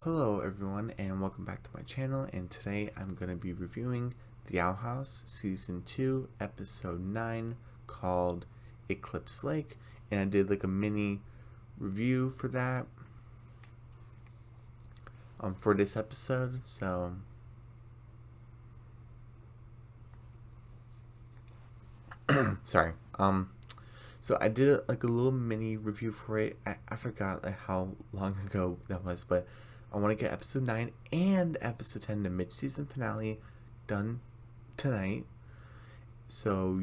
Hello everyone and welcome back to my channel, and today I'm going to be reviewing The Owl House Season 2 Episode 9 called Eclipse Lake, and I did like a mini review for that for this episode, so sorry. So I did like a little mini review for it. I forgot like how long ago that was, but I want to get episode 9 and episode 10, the mid-season finale, done tonight. So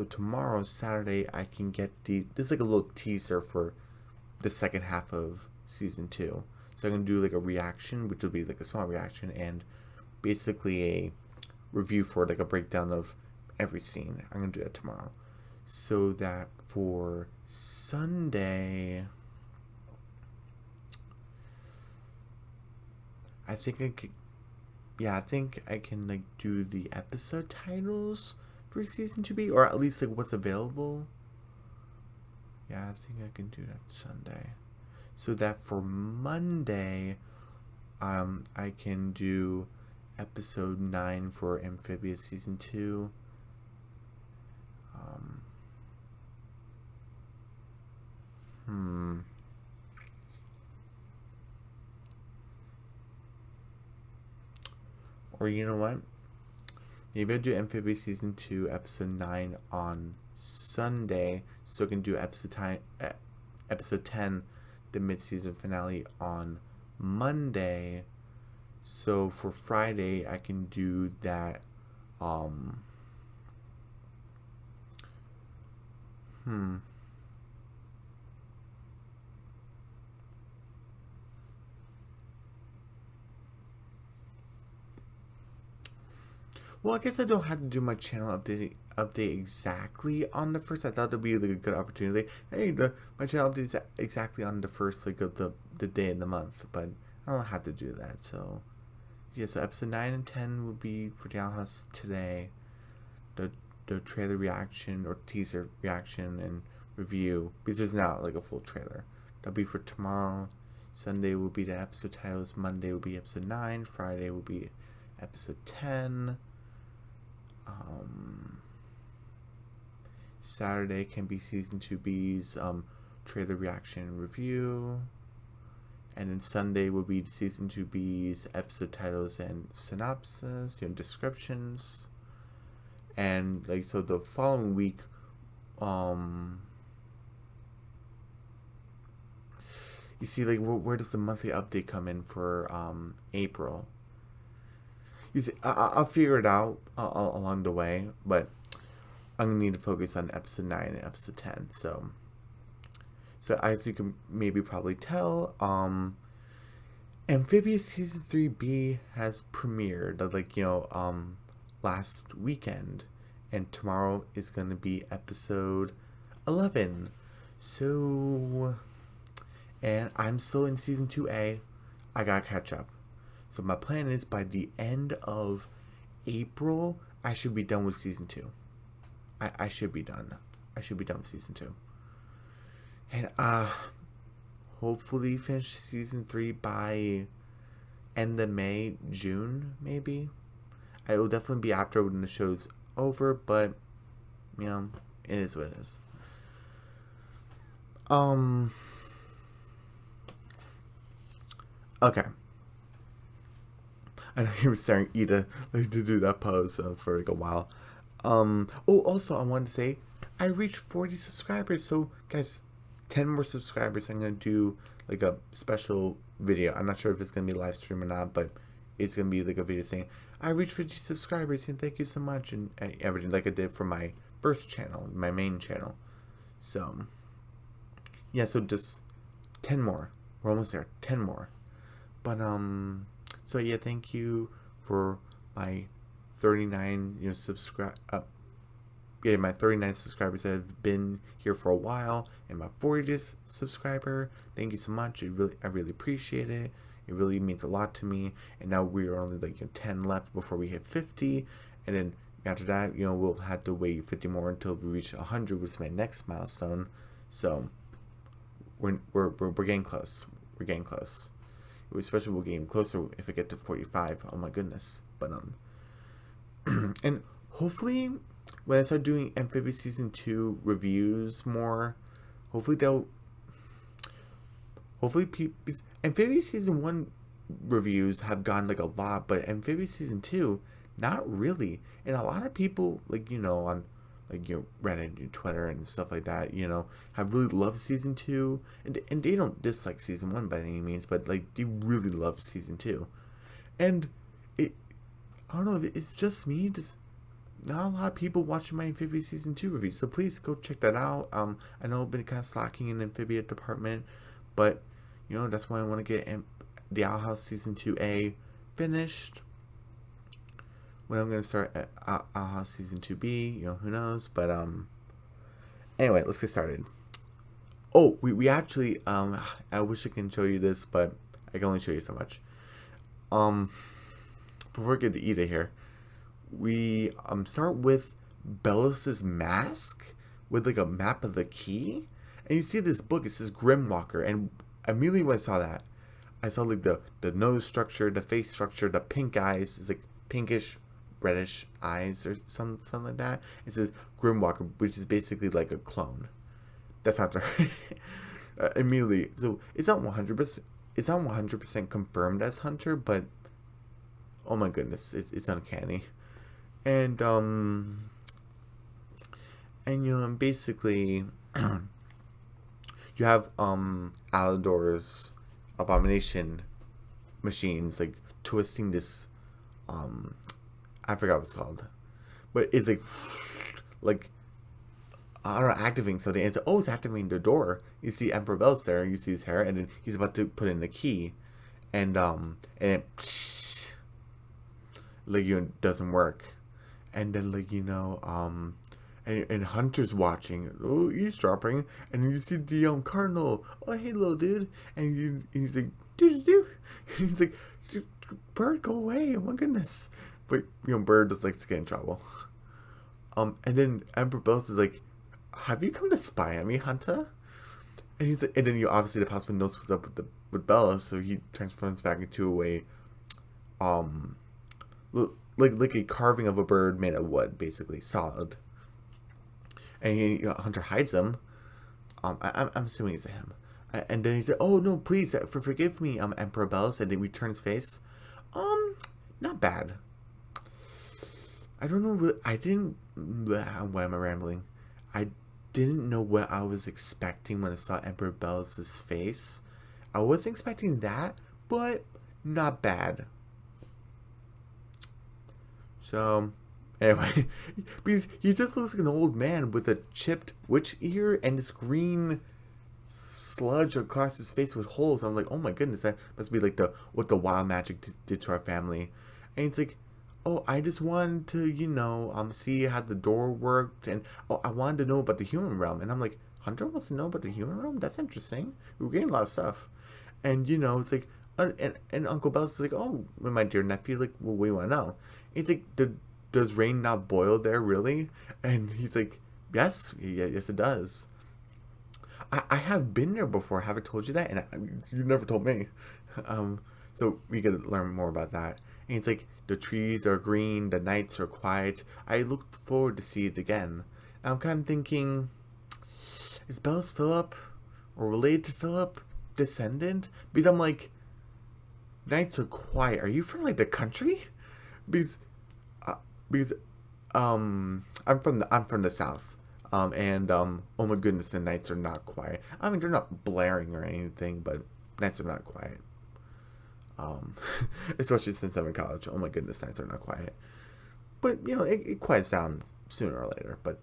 tomorrow, Saturday, I can get this is like a little teaser for the second half of season 2. So I'm gonna do like a reaction, which will be like a small reaction, and basically a review for like a breakdown of every scene. I'm gonna do that tomorrow. So that for Sunday, I think I can like do the episode titles for season 2B, or at least like what's available. Yeah, I think I can do that Sunday. So that for Monday, I can do episode 9 for Amphibious season 2. Or you know what? Maybe I'll do Amphibious Season 2, Episode 9 on Sunday, so I can do Episode 10, the mid-season finale, on Monday. So for Friday, I can do that, Well, I guess I don't have to do my channel update exactly on the first. I thought it'd be like a good opportunity. Hey, my channel updates exactly on the first like of the day in the month, but I don't have to do that. So yeah, so episode 9 and 10 will be for the Owl House today. The trailer reaction or teaser reaction and review, because there's not like a full trailer. That'll be for tomorrow. Sunday will be the episode titles. Monday will be episode 9. Friday will be episode 10. Saturday can be season 2B's trailer reaction review, and then Sunday will be season 2B's episode titles and synopsis, descriptions, and like so the following week, you see like where does the monthly update come in for April? You see, I'll figure it out along the way, but I'm gonna need to focus on episode 9 and episode 10. So as you can maybe probably tell, Amphibious season 3B has premiered last weekend, and tomorrow is gonna be episode 11. So, and I'm still in season 2A. I gotta catch up. So my plan is by the end of April, I should be done with season 2. I should be done. I should be done with season 2. And hopefully finish season 3 by end of May, June, maybe. It will definitely be after when the show's over, but it is what it is. Okay. I know you were staring Ida like to do that pose for like a while. Also I wanted to say I reached 40 subscribers. So guys, 10 more subscribers. I'm gonna do like a special video. I'm not sure if it's gonna be live stream or not, but it's gonna be like a video saying I reached 50 subscribers and thank you so much, and everything like I did for my first channel, my main channel. So yeah, so just 10 more. We're almost there. 10 more. But so yeah, thank you for my 39 my 39 subscribers that have been here for a while, and my 40th subscriber. Thank you so much. I really appreciate it. It really means a lot to me. And now we're only like 10 left before we hit 50, and then after that, we'll have to wait 50 more until we reach 100, which is my next milestone. So we're getting close. We're getting close. especially we'll get closer if I get to 45. Oh my goodness. But and hopefully when I start doing Amphibious Season 2 reviews more, hopefully Amphibious Season 1 reviews have gone like a lot, but Amphibious Season 2 not really. And a lot of people, like, on like, Reddit and Twitter and stuff like that, have really loved Season 2, and they don't dislike Season 1 by any means, but like they really love Season 2. And I don't know if it's just me, just not a lot of people watching my Amphibia Season 2 reviews, so please go check that out. I know I've been kind of slacking in the Amphibia department, but that's why I want to get the Owl House Season 2A finished. When I'm going to start at Owl House Season 2B, who knows, but anyway, let's get started. Oh, we actually, I wish I can show you this, but I can only show you so much. Before we get to Ida here, we start with Belos's mask with like a map of the key, and you see this book. It says Grimwalker, and immediately when I saw that, I saw like the nose structure, the face structure, the pink eyes. It's like pinkish, reddish eyes or something like that. It says Grimwalker, which is basically like a clone. That's not right. Immediately, so it's not 100%. It's not 100% confirmed as Hunter, but oh my goodness, it's uncanny. And basically you have Alador's abomination machines like twisting this I forgot what it's called, but it's like I don't know, activating something. And it's activating the door. You see Emperor Bells there, you see his hair, and then he's about to put in the key, and it doesn't work. And then and Hunter's watching, eavesdropping, and you see the Cardinal, hey little dude, and he's like, dude, and he's like, Bird, go away, oh my goodness. But Bird just likes to get in trouble. And then Emperor Bells is like, have you come to spy on me, Hunter? And he's like, and then obviously the Palisman knows what's up with Bellos, so he transforms back into a like a carving of a bird made of wood, basically solid. And Hunter hides him. I'm assuming it's him. And then he's like, "Oh no, please, forgive me, Emperor Bells." And then we turn his face. Not bad. I don't know. I didn't. Why am I rambling? I didn't know what I was expecting when I saw Emperor Bells' face. I wasn't expecting that, but not bad. So, anyway, because he just looks like an old man with a chipped witch ear and this green sludge across his face with holes. I was like, oh my goodness, that must be like what the wild magic did to our family. And it's like, oh, I just wanted to, see how the door worked, and I wanted to know about the human realm. And I'm like, Hunter wants to know about the human realm? That's interesting. We're getting a lot of stuff. And it's like, and Uncle Bells is like, oh, my dear nephew, like, well, we want to know. It's like, does rain not boil there, really? And he's like, yes it does. I have been there before. Have I told you that? And you never told me. So we get to learn more about that. And it's like, the trees are green, the nights are quiet. I looked forward to see it again. And I'm kind of thinking, is Bells Philip, or related to Philip, descendant? Because I'm like, nights are quiet. Are you from like the country? Because I'm from the south. Oh my goodness, the nights are not quiet. I mean, they're not blaring or anything, but nights are not quiet. Especially since I'm in college. Oh my goodness, nights are not quiet. But it quiets down sooner or later. But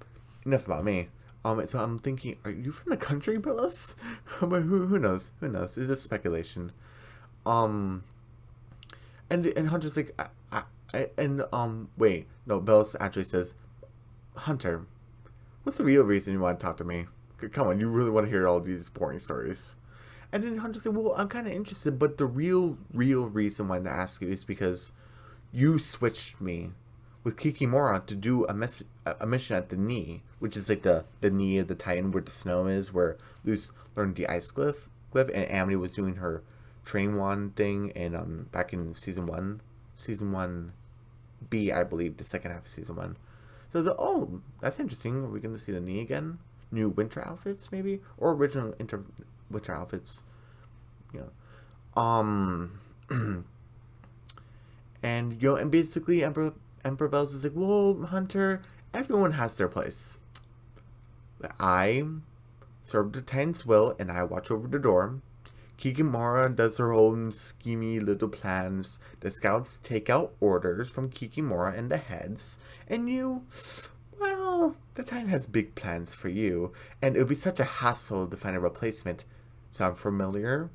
enough about me. So I'm thinking, are you from the country, Bellos? But who knows? Who knows? Is this speculation? And Hunter's like, wait, no, Bellos actually says, Hunter, what's the real reason you want to talk to me? Come on, you really want to hear all these boring stories. And then Hunter said, well, I'm kind of interested, but the real reason why I wanted to ask you is because you switched me with Kikimora to do a mission at the knee, which is like the knee of the Titan where the snow is, where Luce learned the ice glyph, and Amity was doing her train wand thing and back in season 1 B, I believe, the second half of season 1. So oh, that's interesting. Are we going to see the knee again? New winter outfits, maybe, or original winter outfits, you know. And and basically, Emperor Bells is like, well, Hunter, everyone has their place. I serve the Titan's will, and I watch over the door. Kikimora does her own schemy little plans. The scouts take out orders from Kikimora and the heads. And you, well, the Titan has big plans for you. And it would be such a hassle to find a replacement. Sound familiar?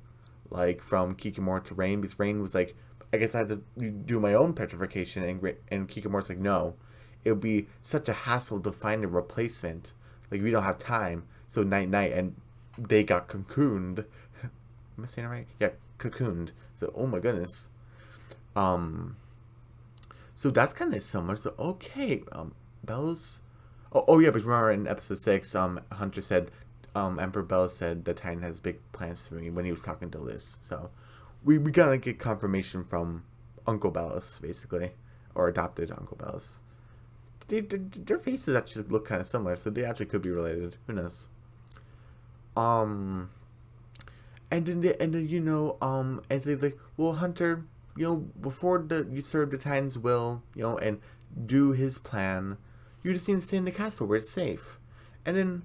Like from Kikimora to Rain, because Rain was like, I guess I had to do my own petrification, and Kikimora's like, no. It would be such a hassle to find a replacement. Like, we don't have time. So night, and they got cocooned. Am I saying it right? Yeah, cocooned. So, oh my goodness. So that's kind of similar. So, okay, Bells. Oh yeah, but remember in episode 6, Hunter said, Emperor Bells said the Titan has big plans for me when he was talking to Liz. So, we gotta get confirmation from Uncle Bells, basically, or adopted Uncle Bells. Their faces actually look kind of similar, so they actually could be related. Who knows? And then and say like, well, Hunter, before you serve the Titan's will, and do his plan, you just need to stay in the castle where it's safe. And then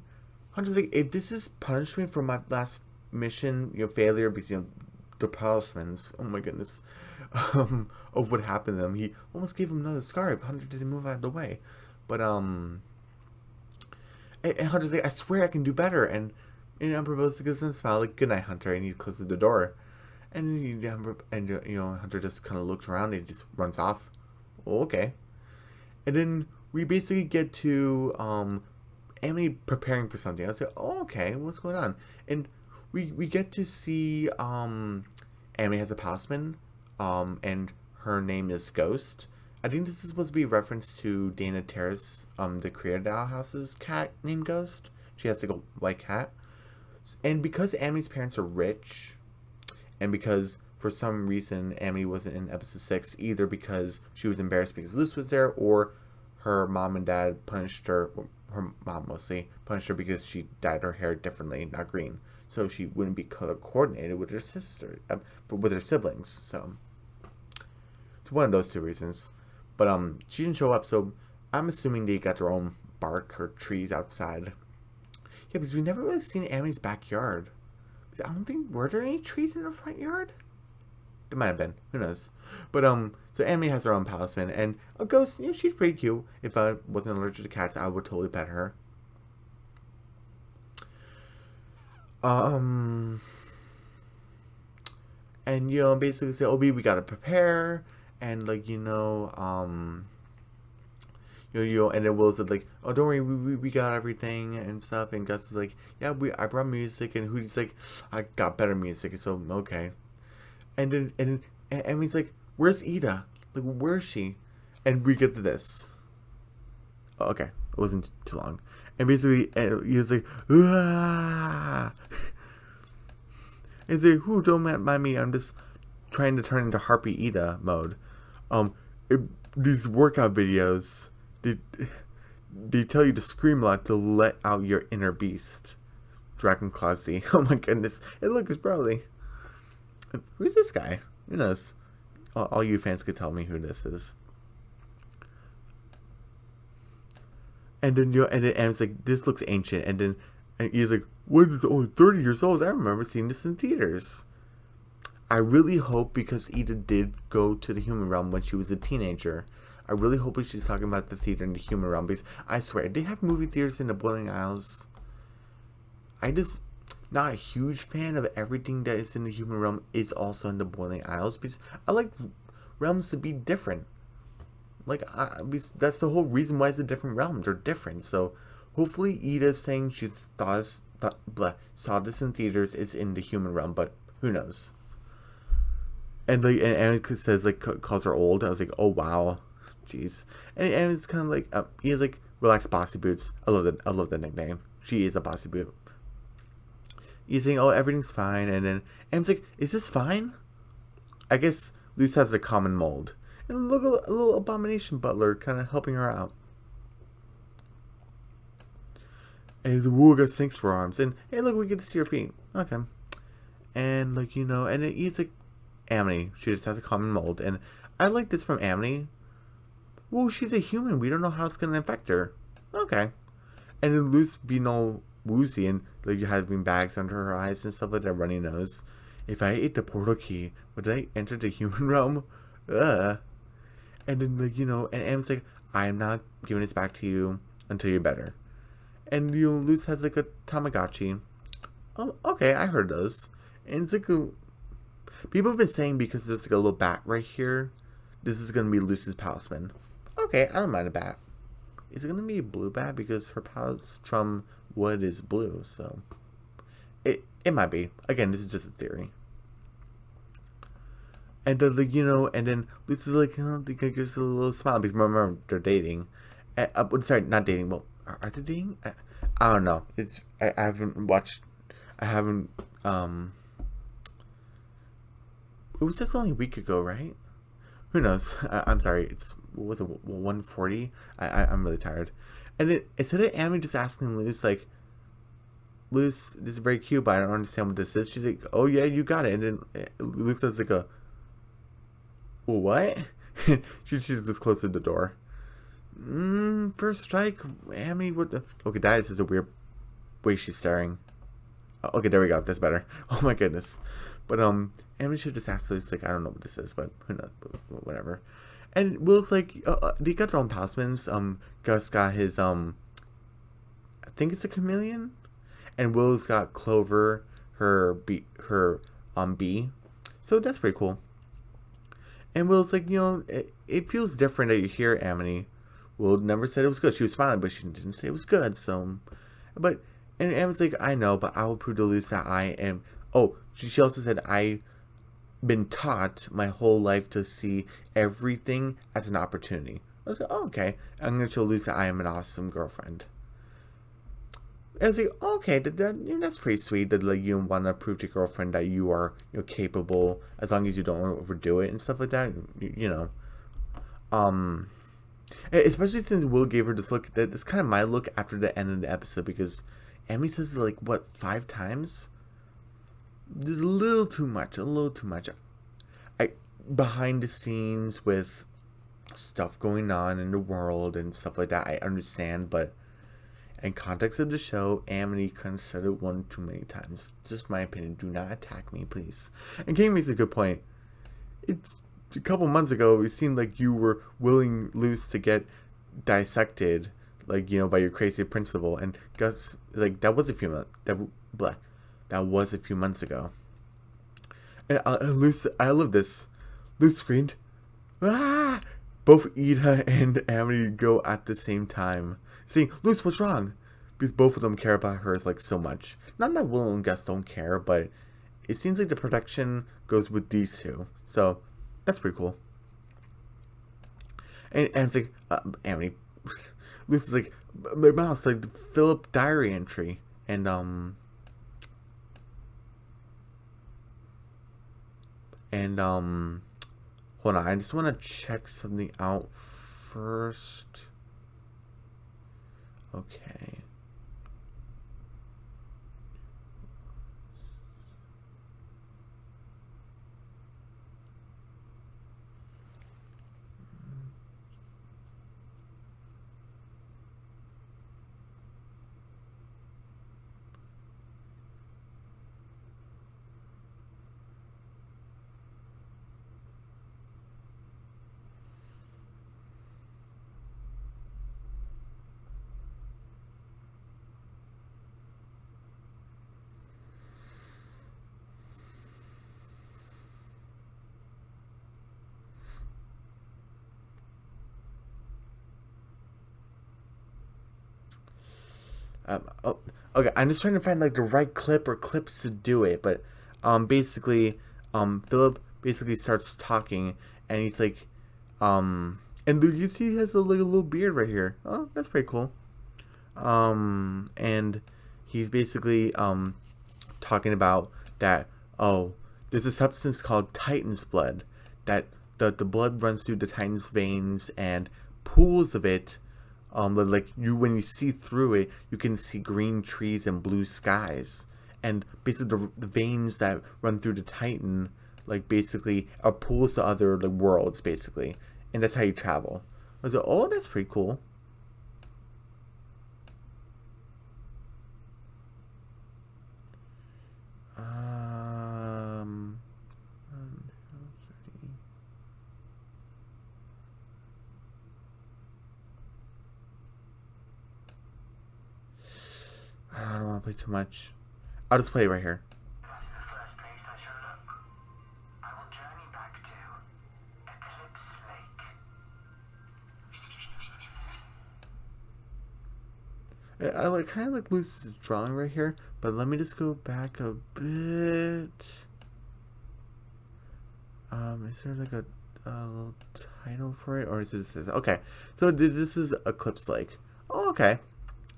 Hunter's like, if this is punishment for my last mission, failure, because the palismen, oh my goodness, of what happened to them, he almost gave him another scar if Hunter didn't move out of the way. But and Hunter's like, I swear I can do better. And Emperor Bells gives him a smile, like, good night, Hunter, and he closes the door. And Hunter just kind of looks around and just runs off. Oh, okay. And then we basically get to Emily preparing for something. I was like, oh, okay, what's going on? And we get to see Emily has a palismen, and her name is Ghost. I think this is supposed to be a reference to Dana Terrace, the creator of Owl House's cat named Ghost. She has like a white cat. And because Ami's parents are rich, and because for some reason Ami wasn't in episode 6, either because she was embarrassed because Luce was there, or her mom and dad punished her, her mom mostly, punished her because she dyed her hair differently, not green. So she wouldn't be color coordinated with her sister, with her siblings. So it's one of those two reasons. But she didn't show up, so I'm assuming they got their own bark or trees outside. Yeah, because we've never really seen Ami's backyard. Because I don't think, were there any trees in the front yard? There might have been. Who knows? But so Ami has her own palismen, and a Ghost, she's pretty cute. If I wasn't allergic to cats, I would totally pet her. And basically say, we gotta prepare, and and then Will said like, oh, don't worry, we got everything and stuff, and Gus is like, yeah, I brought music, and Hootie's like, I got better music, so okay. And he's like, where's Ida? Like, where is she? And we get to this. Oh, okay, it wasn't too long. And basically, he was like, ah. And he's like, don't mind me, I'm just trying to turn into Harpy Ida mode. These workout videos, they tell you to scream a lot to let out your inner beast. Dragon Classy. Oh my goodness. Hey, look, it's Broly. Who's this guy? Who knows? All you fans could tell me who this is. And then M's like, this looks ancient. And he's like, what is only 30 years old? I remember seeing this in theaters. I really hope, because Ida did go to the human realm when she was a teenager, I really hope she's talking about the theater in the human realm, because I swear, they have movie theaters in the Boiling Isles. I just not a huge fan of everything that is in the human realm is also in the Boiling Isles, because I like realms to be different. Like, that's the whole reason why it's a different realm. They're different. So hopefully Ida's saying she saw this in theaters is in the human realm, but who knows? And Annika says, calls her old. I was like, oh wow, jeez. And it's kind of like, he is like, relax, Bossy Boots. I love the nickname. She is a Bossy Boot. he's saying, "Oh, everything's fine," and then Am's like, "Is this fine?" I guess Luce has a common mold, and look, a little abomination butler kind of helping her out. And he's like, "Whoa, got snakes for arms," and hey, look, we get to see her feet. Okay, and like and he's like, Amity, she just has a common mold, and I like this from Amity. Well, she's a human. We don't know how it's gonna infect her. Okay, and then Luce being all woozy and like having bags under her eyes and stuff like that, runny nose. If I ate the portal key, would I enter the human realm? Ugh. And then and Am's like, I'm not giving this back to you until you're better. And Luce has like a Tamagotchi. Oh, okay, I heard those. And it's like people have been saying because there's like a little bat right here, this is gonna be Luce's palismen. Okay, I don't mind a bat. Is it gonna be a blue bat because her palistrum wood is blue? So it might be. Again, this is just a theory. And then and then Luce is like, gives a little smile because remember they're dating. Sorry, not dating. Well, are they dating? I don't know. I haven't watched. I haven't. It was just only a week ago, right? Who knows? I'm sorry. What was it 1:40? I'm really tired. And then instead of Amy just asking Luce like, Luce, this is very cute, but I don't understand what this is. She's like, oh yeah, you got it. And then Luce says like what? she's just close to the door. First strike, Amy. What the? Okay, that is a weird way she's staring. Okay, there we go. That's better. Oh my goodness. But Amy should just ask Luce like, I don't know what this is, but who knows? Whatever. And Will's like, they got their own palismens. Gus got his I think it's a chameleon, and Will's got Clover, her bee. So that's pretty cool. And Will's like, it feels different that you hear Amity. Will never said it was good. She was smiling, but she didn't say it was good. So, but and Amity's like, I know, but I will prove to Luce that I am. Oh, she also said I've been taught my whole life to see everything as an opportunity. I was like, oh, okay. I'm going to show Luce that I am an awesome girlfriend. And I was like, okay, that's pretty sweet that like you want to prove to your girlfriend that you are capable as long as you don't overdo it and stuff like that. Especially since Will gave her this look. That's kind of my look after the end of the episode because Amy says it like what 5 times. There's a little too much. Behind the scenes with stuff going on in the world and stuff like that, I understand, but in context of the show, Amity kind of said it one too many times. Just my opinion. Do not attack me, please. And Kane makes a good point. A couple months ago, it seemed like you were willing Luce to get dissected, like by your crazy principal, and Gus like that was a few months. That was a few months ago. And Luce, I love this. Luce screamed, "Ah!" Both Ida and Amity go at the same time, saying, "Luce, what's wrong?" Because both of them care about her like so much. Not that Will and Gus don't care, but it seems like the protection goes with these two. So that's pretty cool. And it's like, Amity, Luce is like, my mouse, like the Philip diary entry, and hold on, I just want to check something out first. Okay. Okay, I'm just trying to find like the right clip or clips to do it, but basically, Philip basically starts talking, and he's like, and you see he has a little beard right here. Oh, that's pretty cool. And he's basically talking about that, oh, there's a substance called Titan's blood, that the blood runs through the Titan's veins, and pools of it, like when you see through it, you can see green trees and blue skies. And basically the veins that run through the Titan, like, basically are pools to other, like, worlds, basically. And that's how you travel. I was like, oh, that's pretty cool. I don't want to play too much. I'll just play it right here. That is the first place I shall look. I will journey back to Eclipse Lake. I like kind of like Lucy's drawing right here, but let me just go back a bit. Is there like a little title for it, or is it this? Okay, so this is Eclipse Lake. Oh, okay.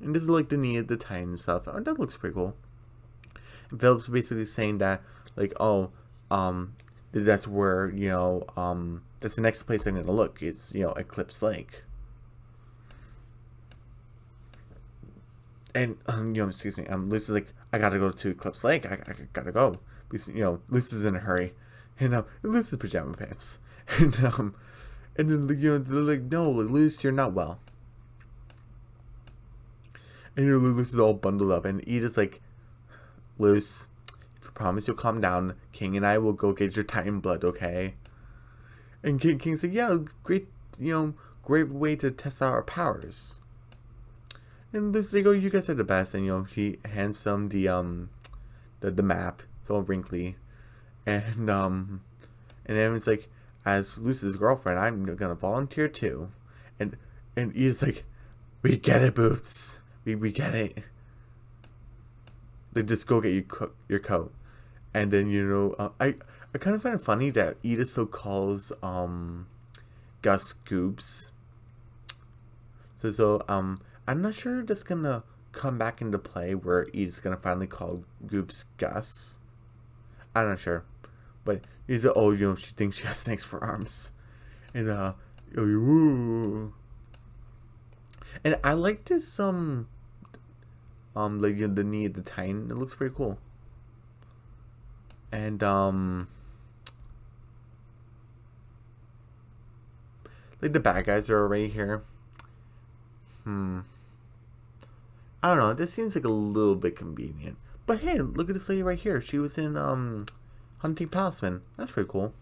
And this is like the Titan stuff. Oh, that looks pretty cool. And Philip's basically saying that, like, oh, that's where, that's the next place I'm gonna look, is, Eclipse Lake. And excuse me, Lucy's like, I gotta go to Eclipse Lake. I gotta go because Lucy's in a hurry, and Lucy's pajama pants, and then they're like, no, like, Lucy, you're not well. And Lucy's all bundled up, and Edith's like, Luce, if you promise you'll calm down, King and I will go get your Titan blood, okay? And King's like, yeah, great way to test out our powers. And Lucy's like, oh, you guys are the best. And she hands them the map. It's all wrinkly, and everyone's like, as Lucy's girlfriend, I'm gonna volunteer too. And Edith's like, we get it, Boots. We get it. Like, just go get your coat. And then I kind of find it funny that Edith still calls Gus Goobs. So I'm not sure that's gonna come back into play where Edith's gonna finally call Goobs Gus. I'm not sure, but he's like, oh, she thinks she has snakes for arms, and ooh. And I like this like the knee of the Titan. It looks pretty cool. And like the bad guys are already here. I don't know. This seems like a little bit convenient. But hey, look at this lady right here. She was in Hunting Palismen. That's pretty cool.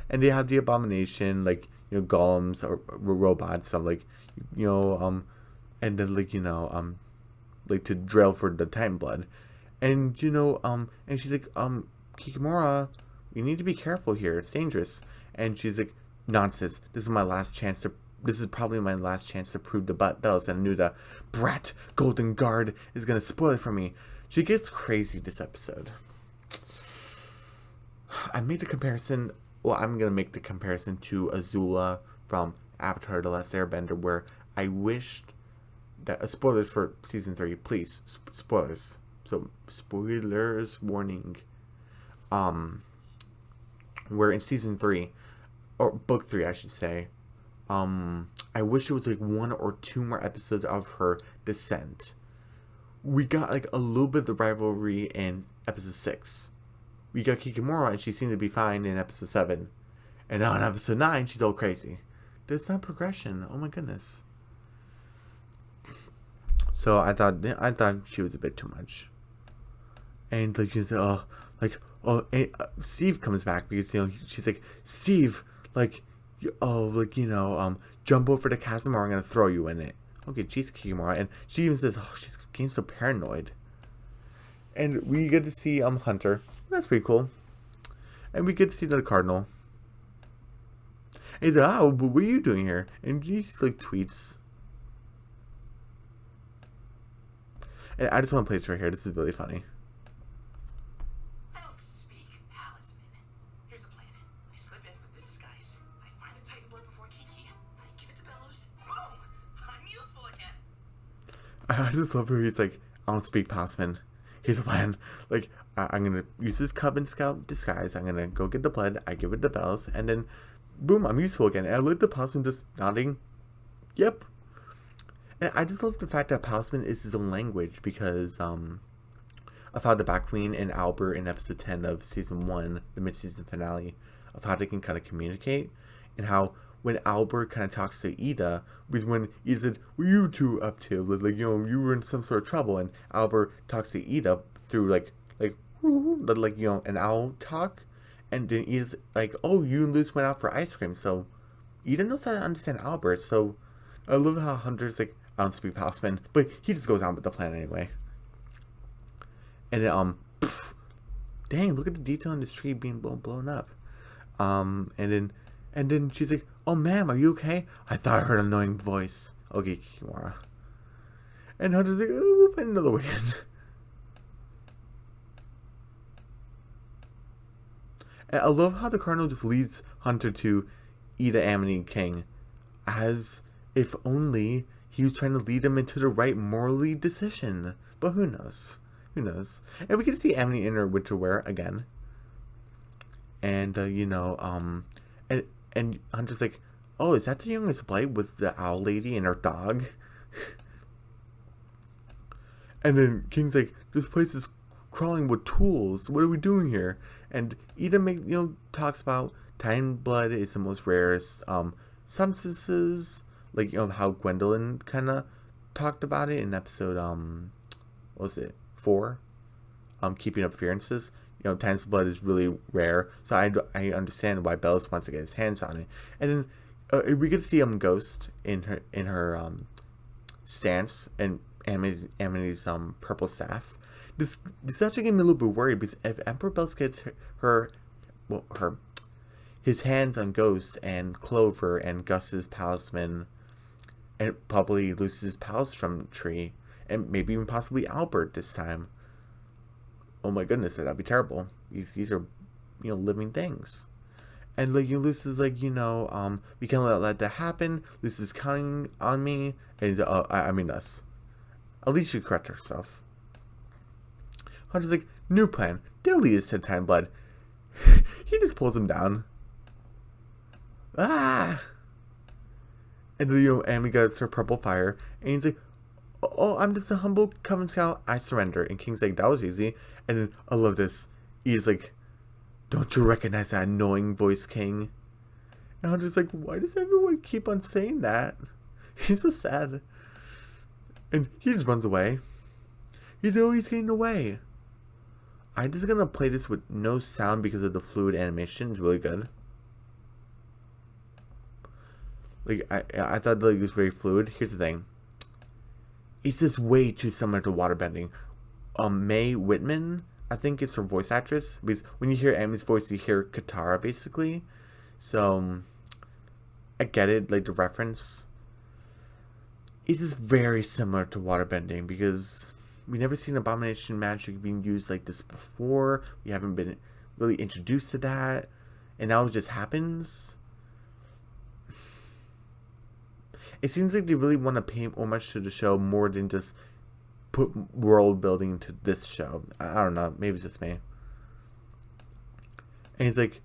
And they have the Abomination, like, golems or robots, stuff like, and then like to drill for the Titan blood. And and she's like, Kikimora, you need to be careful here. It's dangerous. And she's like, nonsense. This is probably my last chance to prove the bells, and I knew the brat Golden Guard is gonna spoil it for me. She gets crazy this episode. I made the comparison. Well, I'm gonna make the comparison to Azula from Avatar: The Last Airbender, where I wished that spoilers for season 3, please, spoilers. So spoilers warning. Where in season 3, or book 3, I should say. I wish it was like 1 or 2 more episodes of her descent. We got like a little bit of the rivalry in episode 6. We got Kikimora, and she seemed to be fine in episode 7. And now in episode 9, she's all crazy. There's not progression. Oh my goodness. So I thought she was a bit too much. And like she's Steve comes back because she's like, Steve, like, jump over the chasm or I'm gonna throw you in it. Okay, jeez, Kikimora. And she even says, oh, she's getting so paranoid. And we get to see Hunter. That's pretty cool. And we get to see the Cardinal. And he's like, oh, what are you doing here? And he's like tweets. And I just want to play this right here. This is really funny. I don't speak palismen. Here's a plan. I slip in with this disguise. I find the Titan blood before Kiki. I give it to Bellows. Boom! I'm useful again. I just love her. He's like, I don't speak palismen. here's the plan. Like, I'm gonna use this Coven Scout disguise. I'm gonna go get the blood. I give it to Bells, and then, boom, I'm useful again. And I look at the palismen just nodding. Yep. And I just love the fact that palismen is his own language because of how the Bat Queen and Albert in episode 10 of season 1, the mid-season finale, of how they can kind of communicate, and how when Albert kind of talks to Ida, because when Ida said, "What are you two up to?" Like, you know, you were in some sort of trouble, and Albert talks to Ida through like an owl talk, and then Ida's like, "Oh, you and Luce went out for ice cream," so Ida knows how to understand Albert. So I love how Hunter's like, "I don't speak palismen," but he just goes on with the plan anyway. And then, dang, look at the detail in this tree being blown up. And then she's like, "Oh, ma'am, are you okay? I thought I heard an annoying voice." Okay, Kimura. And Hunter's like, "Oh, we'll find another way in." And I love how the Cardinal just leads Hunter to Ida, Amity, and King, as if only he was trying to lead him into the right morally decision. But who knows? Who knows? And we get to see Amity in her winter wear again. And, and Hunter's like, "Oh, is that the youngest Blight with the owl lady and her dog?" And then King's like, "This place is crawling with tools. What are we doing here?" And Ida talks about Titan blood is the most rarest substances, like, you know, how Gwendolyn kind of talked about it in episode what was it, 4, Keeping Appearances. You know, Titan's blood is really rare, so I understand why Bells wants to get his hands on it. And then we get to see Ghost in her stance and Amity's purple staff. This actually gave me a little bit worried, because if Emperor Bells gets his hands on Ghost and Clover and Gus's palismen, and probably Luce's palistrum tree, and maybe even possibly Albert this time, oh my goodness, that'd be terrible. These are, you know, living things. And like, Luce is like, we can't let that happen. Luce is counting on me, and he's I mean us. At least she correct herself. Hunter's like, "New plan. They'll lead us to Titan blood." He just pulls him down. Ah! And Amy gets her purple fire, and he's like, "Oh, I'm just a humble Coven Scout. I surrender." And King's like, "That was easy." And then I love this. He's like, "Don't you recognize that annoying voice, King?" And Hunter's like, "Why does everyone keep on saying that?" He's so sad. And he just runs away. He's always getting away. I'm just gonna play this with no sound because of the fluid animation. It's really good. Like, I thought like, it was very fluid. Here's the thing. It's just way too similar to waterbending. Mae Whitman, I think it's her voice actress, because when you hear Amy's voice, you hear Katara basically. So I get it, like the reference. It's just very similar to waterbending, because we never seen abomination magic being used like this before. We haven't been really introduced to that, and now it just happens. It seems like they really want to pay homage to the show more than just put world building to this show. I don't know. Maybe it's just me. And he's like,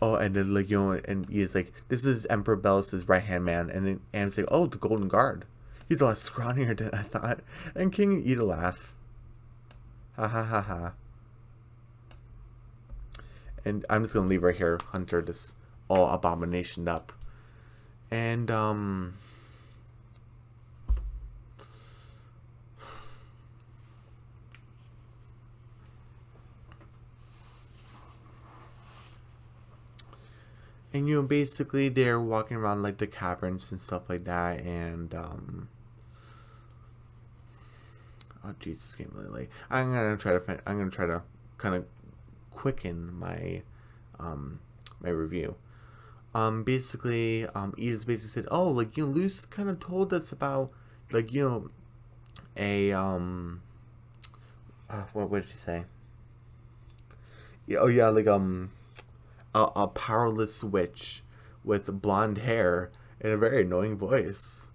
"Oh," and then like, and he's like, "This is Emperor Bells' right hand man." And then Am's like, "Oh, the Golden Guard. He's a lot scrawnier than I thought." And King and Ida laugh. Ha ha ha ha. And I'm just gonna leave right here. Hunter just all abomination up. And basically they're walking around like the caverns and stuff like that, and oh Jesus, game really late. I'm gonna try to kind of quicken my my review. Basically, Edith basically said, "Oh, like, Luce kind of told us about, like, a what did she say? Yeah, oh yeah, like a powerless witch with blonde hair and a very annoying voice."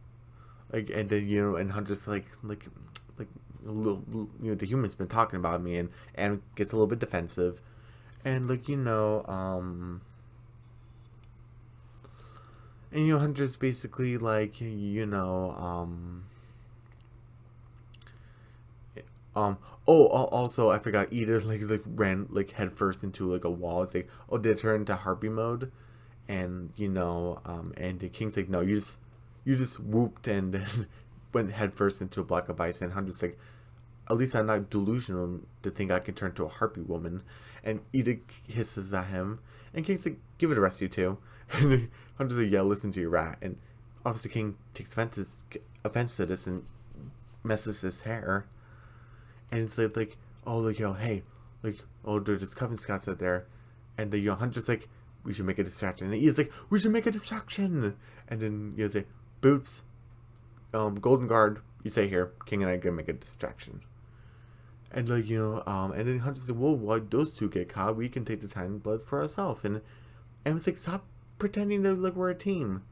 Like, and then and Hunter's like the human's been talking about me, and gets a little bit defensive, and and Hunter's basically also I forgot, Edith ran headfirst into a wall. It's like, oh, did it turn into harpy mode? And and the King's like, no, you just whooped and then went headfirst into a block of ice. And Hunter's like, at least I'm not delusional to think I can turn to a harpy woman. And Edith hisses at him, and King's like, give it a rest, you two. And Hunter's like, yeah, listen to your rat. And obviously King takes offense to this and messes his hair. And it's hey, there's just Coven Scouts out there. And the Hunter's like, we should make a distraction. And he's like, we should make a distraction. And then you say, Boots, Golden Guard, you stay here. King and I are gonna make a distraction. And and then Hunter's like, well, why those two get caught? We can take the time and blood for ourselves. And it's like, stop pretending that we're a team.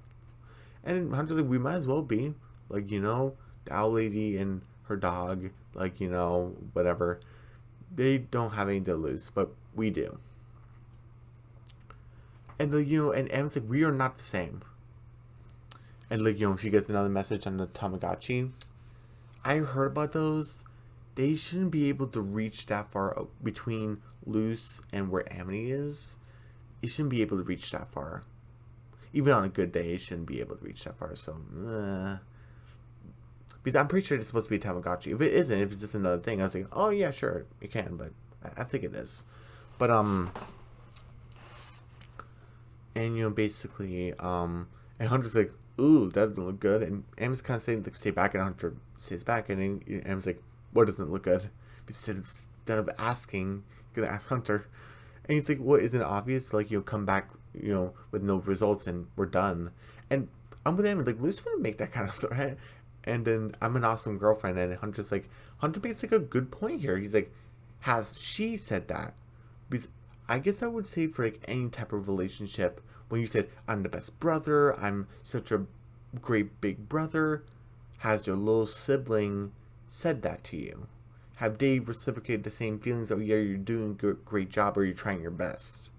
And Hunter's like, we might as well be. The owl lady and her dog, whatever. They don't have anything to lose, but we do. And and Em's like, we are not the same. And she gets another message on the Tamagotchi. I heard about those. They shouldn't be able to reach that far between Luce and where Amity is. It shouldn't be able to reach that far. Even on a good day, it shouldn't be able to reach that far. So, because I'm pretty sure it's supposed to be a Tamagotchi. If it isn't, if it's just another thing, I was like, oh yeah, sure, it can, but I think it is. But and basically, and Hunter's like, ooh, that doesn't look good. And Am's kind of saying, stay back, and Hunter stays back, and then Am's like, what doesn't look good? Instead of asking, you're gonna ask Hunter. And he's like, what, isn't it obvious? Come back, with no results, and we're done. And I'm with Am, Luce wouldn't make that kind of threat. And then I'm an awesome girlfriend, and Hunter makes a good point here. He's like, has she said that? Because I guess I would say for any type of relationship, when you said, I'm the best brother, I'm such a great big brother, has your little sibling said that to you? Have they reciprocated the same feelings? Oh yeah, you're doing a great job, or you're trying your best?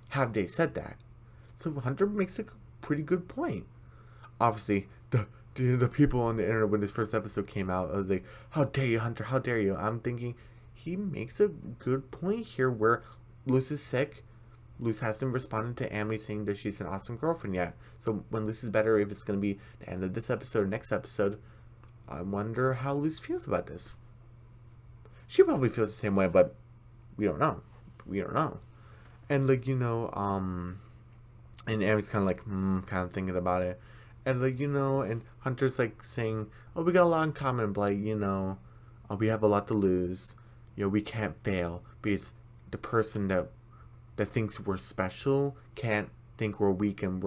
Have they said that? So Hunter makes a pretty good point. Obviously, the people on the internet when this first episode came out, I was like, how dare you, Hunter, how dare you? I'm thinking, he makes a good point here where Luce is sick. Luce hasn't responded to Amity saying that she's an awesome girlfriend yet. So when Luce is better, if it's going to be the end of this episode or next episode, I wonder how Luce feels about this. She probably feels the same way, but we don't know. And and Amity's kind of thinking about it. And and Hunter's saying, oh, we got a lot in common, but we have a lot to lose. We can't fail, because the person that thinks we're special can't think we're weak, and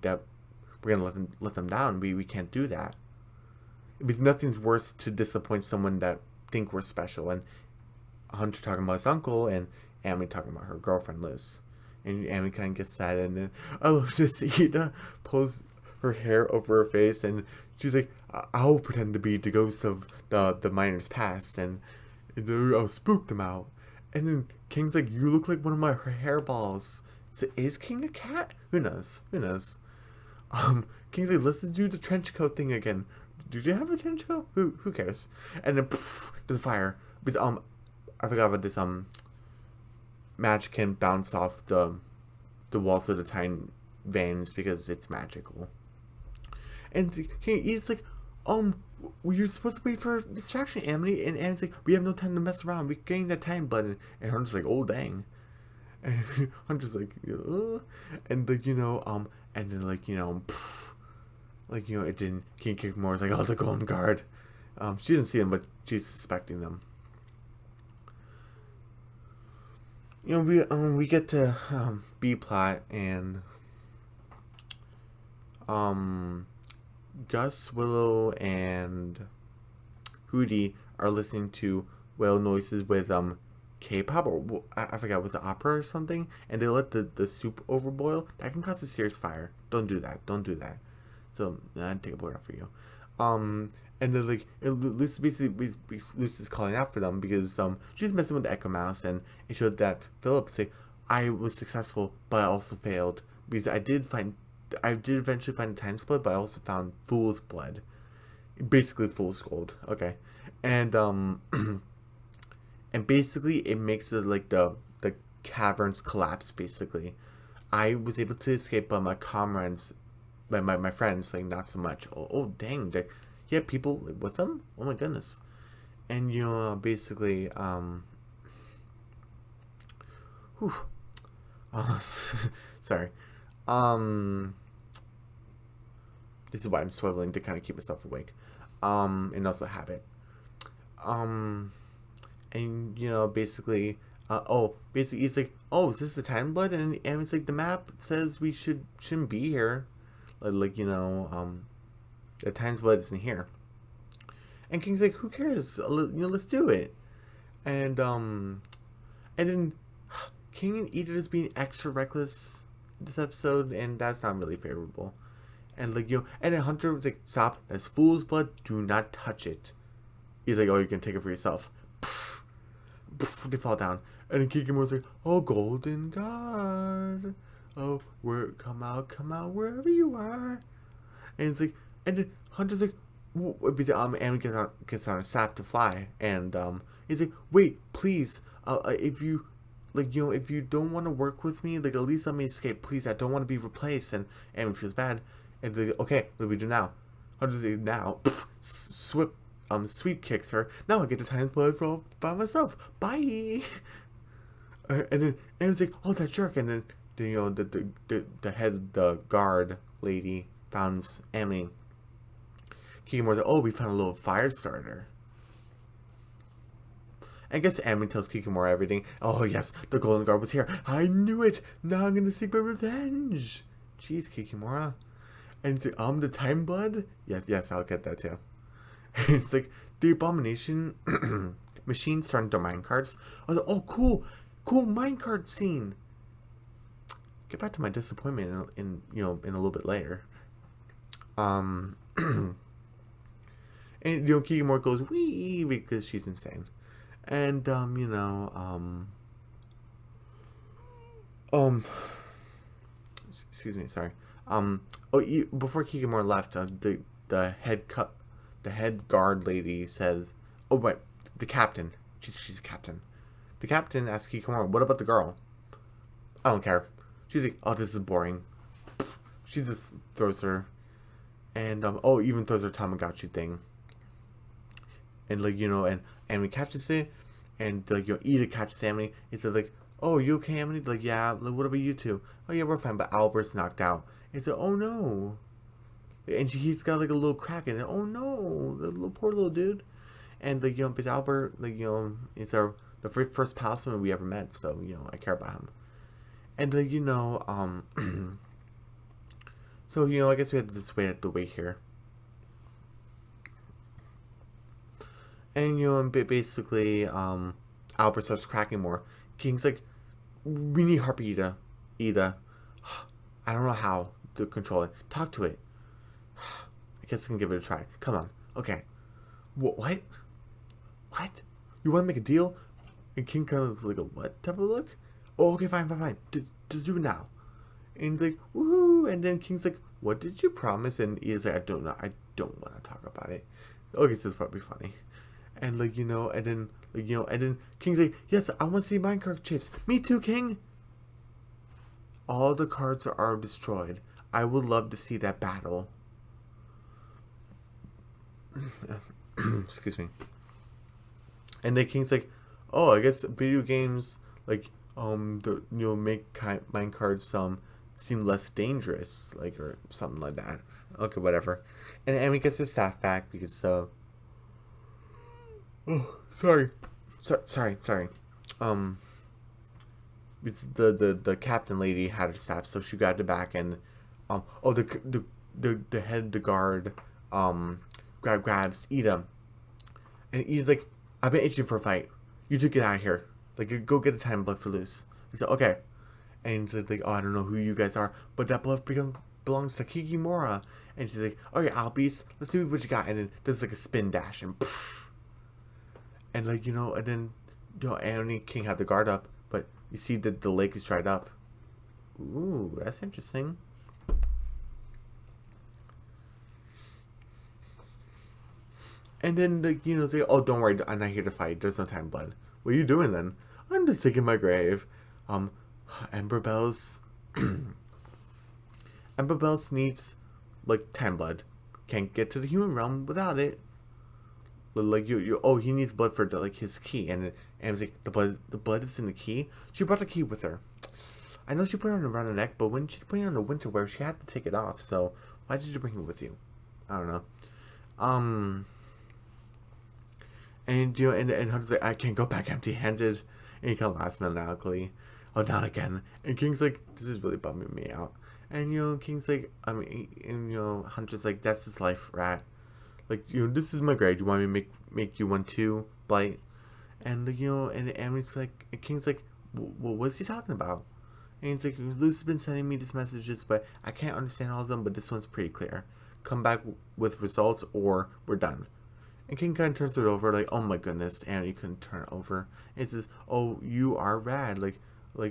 that we're gonna let them down. We can't do that. Because nothing's worse to disappoint someone that think we're special. And Hunter talking about his uncle, and Amity talking about her girlfriend Luce. And Amity kind of gets sad, and then I love to see Ida pulls her hair over her face, and she's like, I'll pretend to be the ghost of the miner's past, and I'll spook them out. And then King's like, you look like one of my hairballs. So is King a cat? Who knows? King's like, let's do the trench coat thing again. Did you have a trench coat? Who cares? And then poof, there's a fire. Because I forgot about this. Magic can bounce off the walls of the tiny vans because it's magical. And he's like, you're supposed to wait for distraction, Amity. And Amity's like, we have no time to mess around. We're getting that time button. And Hunter's like, oh dang. And Hunter's like, and and then poof. It didn't. King Kickmore's like, oh, the Golden Guard. She didn't see them, but she's suspecting them. We get to B plot, and Gus, Willow, and Hootie are listening to whale noises with K-pop, or I forgot, was it opera or something? And they let the soup overboil. That can cause a serious fire. Don't do that. So I take a point out for you. And then like Lucy basically Lucy's calling out for them because she's messing with the Echo Mouse, and it showed that Philip say, I was successful but I also failed because I did eventually find the time split, but I also found Fool's Blood, basically Fool's Gold. Okay, and and basically it makes it like the caverns collapse. Basically, I was able to escape, but my comrades, my friends, like not so much. Oh dang, he had people like, with him. Oh my goodness, and basically whew, uh, sorry, this is why I'm swiveling to kind of keep myself awake, and also habit, um. And basically basically it's like, oh, is this the time blood? And it's like the map says we shouldn't be here, like the time's blood isn't here. And King's like, who cares, let's do it. And then King and Edith is being extra reckless this episode, and that's not really favorable. And like and then Hunter was like, stop, that's fool's blood, do not touch it. He's like, oh, you can take it for yourself. They fall down, and then Kikimo's like, "Oh, Golden God, oh, come out, wherever you are." And it's like, and then Hunter's like, because Amy gets on a staff to fly, and he's like, "Wait, please, if you if you don't want to work with me, like at least let me escape, please. I don't want to be replaced." And Amy feels bad, and they're like, "Okay, what do we do now?" Hunter's like, "Now, sweep kicks her. Now I get the times blood for all by myself. Bye." And then Aaron's like, "Oh, that jerk!" And then the guard lady found Emily. Kikimo's like, "Oh, we found a little fire starter." I guess Emily tells Kikimora everything. "Oh yes, the Golden Guard was here. I knew it. Now I'm gonna seek my revenge." Jeez, Kikimora. And it's like, the time blood? Yes, I'll get that too. It's like the abomination machine starting to mine carts. I was like, oh, cool minecart scene. Get back to my disappointment in a little bit later. And Kikimora goes wee because she's insane. And excuse me, sorry. Before Kikimora left, the head guard lady says, "Oh, wait, the captain. She's a captain." The captain asks Kikimora, "What about the girl?" "I don't care." She's like, "Oh, this is boring." She just throws her, and even throws her Tamagotchi thing. And and we catches it, and Ida catches Emily. It's like, "Oh, you okay, Emily?" Like, "Yeah." Like, "What about you two?" "Oh yeah, we're fine." But Albert's knocked out. It's like, "Oh no." And he's got like a little crack in it. Oh no, the poor little dude. And because Albert, it's the very first palismen we ever met, so I care about him. And so I guess we had this wait here. And basically Albert starts cracking more. King's like, "We need Harpy Ida. I don't know how to control it. Talk to it. I guess I can give it a try. Come on. Okay." What? What? You want to make a deal?" And King kind of like a what type of look? "Oh, okay, fine. Just do it now." And he's like, "Woohoo!" And then King's like, "What did you promise?" And he's like, "I don't know. I don't want to talk about it." Okay, so it's probably funny. And and then King's like, "Yes, I want to see minecart chips. Me too, King." "All the cards are destroyed. I would love to see that battle." Excuse me. And the King's like, "Oh, I guess video games make minecarts seem less dangerous, like, or something like that." Okay, whatever. And Amy gets her staff back because oh, sorry. It's the captain lady had her staff, so she got it back, and the guard grabs Ida, and he's like, "I've been itching for a fight. You two get out of here. Like, go get a blood for loose." He said, "Okay." And he's like, "Oh, I don't know who you guys are, but that blood belongs to Kikimora. And she's like, oh yeah, Albies, let's see what you got. And then does like a spin dash and poof. And like, and then, Annie King had the guard up, but you see that the lake is dried up. Ooh, that's interesting. And then, like, say, oh, don't worry, I'm not here to fight. There's no time, blood. What are you doing then? I'm just digging my grave. Ember Bells. Ember Bells needs, like, time blood. Can't get to the human realm without it. Like, he needs blood for, like, his key. And it's like, the blood is in the key. She brought the key with her. I know she put it around her neck, but when she's putting it on the winter wear, she had to take it off. So, why did you bring it with you? I don't know. And and Hunter's like, I can't go back empty-handed. And he kind of laughs maniacally. Oh, not again. And King's like, this is really bumming me out. And King's like, Hunter's like, that's his life, rat. Like, this is my grade. You want me to make you one too, Blight? And and Emily's like, and King's like, what's he talking about? And he's like, Lucy's been sending me these messages, but I can't understand all of them. But this one's pretty clear. Come back with results, or we're done. And King kind of turns it over, like, oh my goodness, Annie couldn't turn it over. And he says, oh, you are rad, like,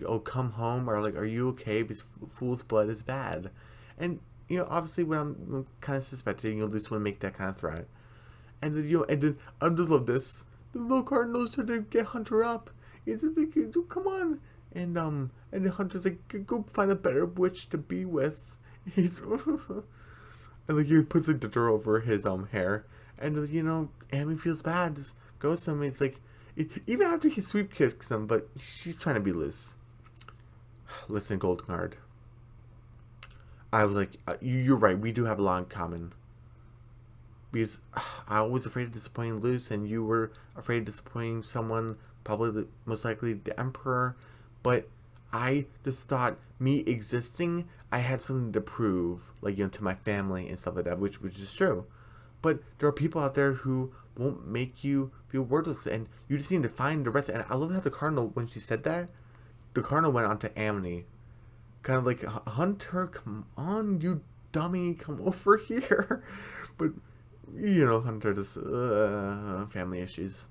oh, come home, or like, are you okay? Because fool's blood is bad. And obviously, when I'm kind of suspecting, Lucy want to make that kind of threat. And then and then I just love this. The little Cardinals trying to get Hunter up. He's like, come on. And the Hunter's like, go find a better witch to be with. He's and like he puts like the dirt over his hair. And, Amy feels bad, just goes to him, and it's like, even after he sweep kicks him, but she's trying to be loose. Listen, Gold Guard. I was like, you're right, we do have a lot in common. Because I was afraid of disappointing Luce, and you were afraid of disappointing someone, probably most likely the Emperor, but I just thought, me existing, I had something to prove, like, to my family and stuff like that, which is true. But there are people out there who won't make you feel worthless, and you just need to find the rest. And I love how the Cardinal, when she said that, the Cardinal went on to Amity. Kind of like, Hunter, come on, you dummy, come over here. But, Hunter just, family issues.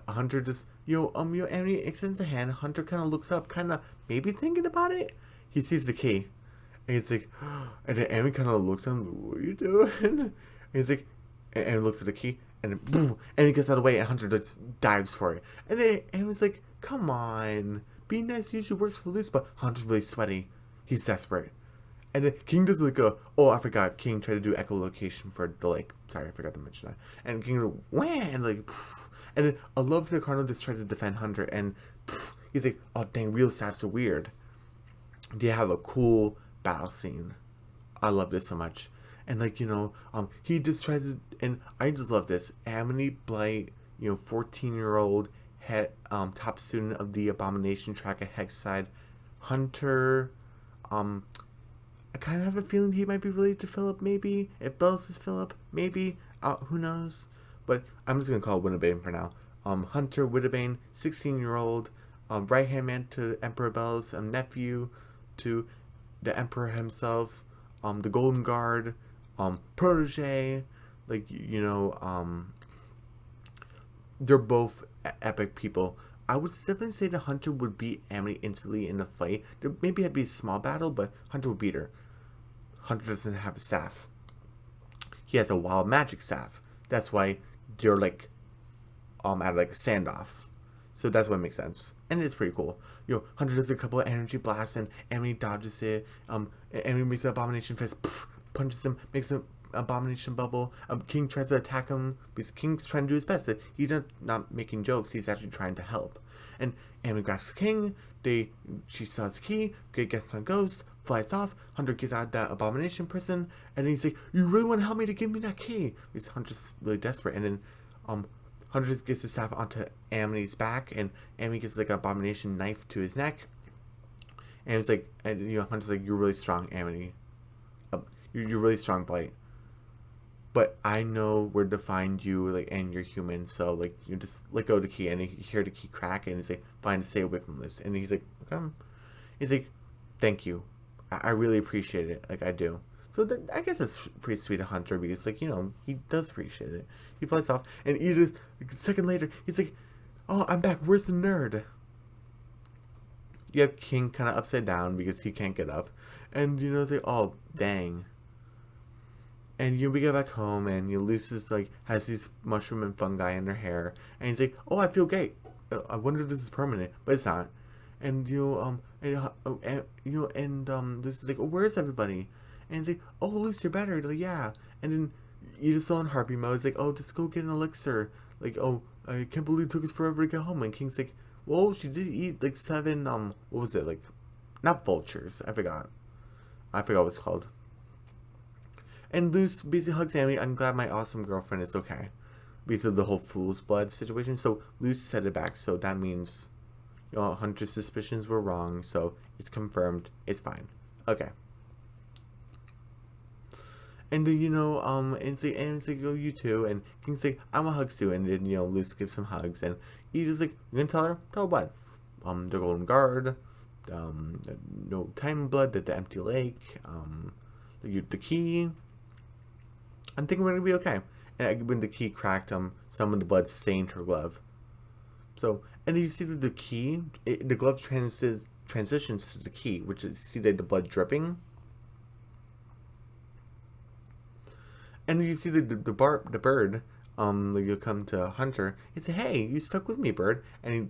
Hunter just, Amity extends a hand. Hunter kind of looks up, kind of maybe thinking about it. He sees the key. And it's like, and then Amity kind of looks at him, what are you doing? And he's like, and looks at the key, and then boom, and he gets out of the way, and Hunter just dives for it. And then it was like, come on, being nice usually works for Luce, but Hunter's really sweaty. He's desperate. And then King does like I forgot, King tried to do echolocation for the lake. Sorry, I forgot to mention that. And King goes, wham, and like, poof. And then I love the Cardinal just tried to defend Hunter, and poof, he's like, oh dang, real staffs are weird. They have a cool battle scene. I love this so much. And like, he just tries to, and I just love this. Amity Blight, 14-year-old head, top student of the Abomination track at Hexside. Hunter, I kind of have a feeling he might be related to Philip, maybe. If Bells is Philip, maybe. Who knows? But I'm just going to call Winterbane for now. Hunter Winterbane, 16-year-old, right-hand man to Emperor Bells, nephew to the Emperor himself, the Golden Guard, protege, like, they're both epic people. I would definitely say that Hunter would beat Amity instantly in a fight. There maybe it'd be a small battle, but Hunter would beat her. Hunter doesn't have a staff. He has a wild magic staff. That's why they're like at like a standoff. So that's what makes sense. And it's pretty cool. Hunter does a couple of energy blasts and Amity dodges it. Amity makes an abomination fist, punches him, makes an abomination bubble. King tries to attack him because King's trying to do his best. He's not making jokes, he's actually trying to help. And Amity grabs King, she saws the key, gets on Ghost, flies off. Hunter gets out of that abomination prison, and then he's like, you really want to help me to give me that key? Because Hunter's really desperate. And then Hunter just gets his staff onto Amity's back, and Amity gets like an abomination knife to his neck. And it's like, and Hunter's like, you're really strong, Amity. You're really strong, Blight. But I know where to find you, like, and you're human. So like, you just let go of the key, and you hear the key crack, and he's like, fine, to stay away from this. And he's like, okay. He's like, thank you. I really appreciate it. Like, I do. So I guess that's pretty sweet of Hunter because, like, he does appreciate it. He flies off, and Edith, like, a second later, he's like, "Oh, I'm back. Where's the nerd?" You have King kind of upside down because he can't get up, and it's like, "Oh, dang." And we get back home, and Lucy's like has these mushroom and fungi in her hair, and he's like, "Oh, I feel great. I wonder if this is permanent, but it's not." And Lucy's like, "Oh, where's everybody?" And he's like, "Oh, Lucy, you're better." Like, "Yeah." And then Edith's still in harpy mode. It's like, "Oh, just go get an elixir." Like, "Oh, I can't believe it took us forever to get home." And King's like, "Well, she did eat like 7 what was it, like, not vultures? I forgot what it's called." And Luce basically hugs Amy. "I'm glad my awesome girlfriend is okay," because of the whole fool's blood situation. So Luce set it back. So that means, Hunter's suspicions were wrong. So it's confirmed. It's fine. Okay. And it's like, "Oh, you too." And King's like, "I want hugs too." And then Luce gives some hugs, and Edith's like, "You gonna tell her? Tell what? The Golden Guard, no time blood at the empty lake, the key. I'm thinking we're gonna be okay." And when the key cracked, some of the blood stained her glove. So, and then you see that the key, the glove transitions to the key, which is, see the blood dripping. And then you see the bird, like, you'll come to Hunter. He say, "Hey, you stuck with me, bird." And he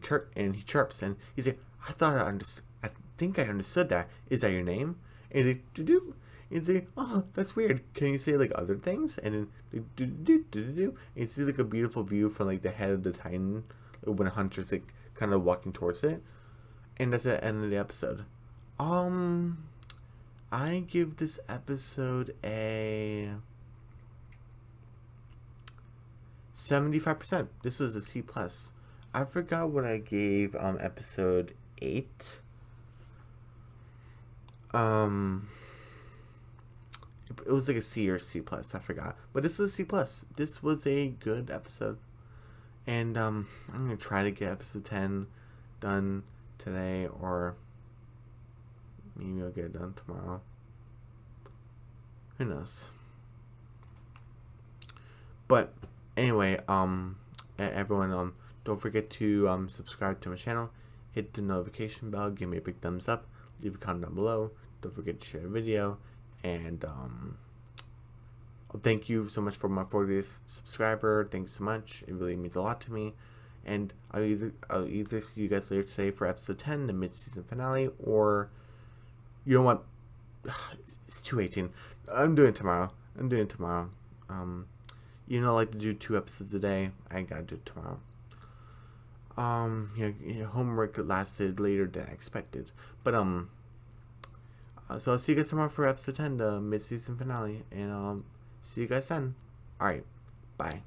chirps, and he's like, I think I understood that. Is that your name?" And he do. And say, "Oh, that's weird. Can you say like other things?" And then and you see like a beautiful view from like the head of the Titan when Hunter's like kind of walking towards it. And that's the end of the episode. I give this episode a 75%. This was a C plus. I forgot what I gave episode 8. It was like a C or C plus. I forgot, but this was a C plus. This was a good episode, and I'm gonna try to get episode 10 done today, or maybe I'll get it done tomorrow. Who knows? But anyway, everyone, don't forget to subscribe to my channel, hit the notification bell, give me a big thumbs up, leave a comment down below. Don't forget to share the video, and thank you so much for my 40th subscriber. Thanks so much. It really means a lot to me. And I'll either see you guys later today for episode 10, the mid-season finale, or you know what? It's 2:18. I'm doing it tomorrow. I like to do 2 episodes a day. I ain't gotta do it tomorrow. Homework lasted later than I expected, but so I'll see you guys tomorrow for episode 10, the mid-season finale, and see you guys then. All right, bye.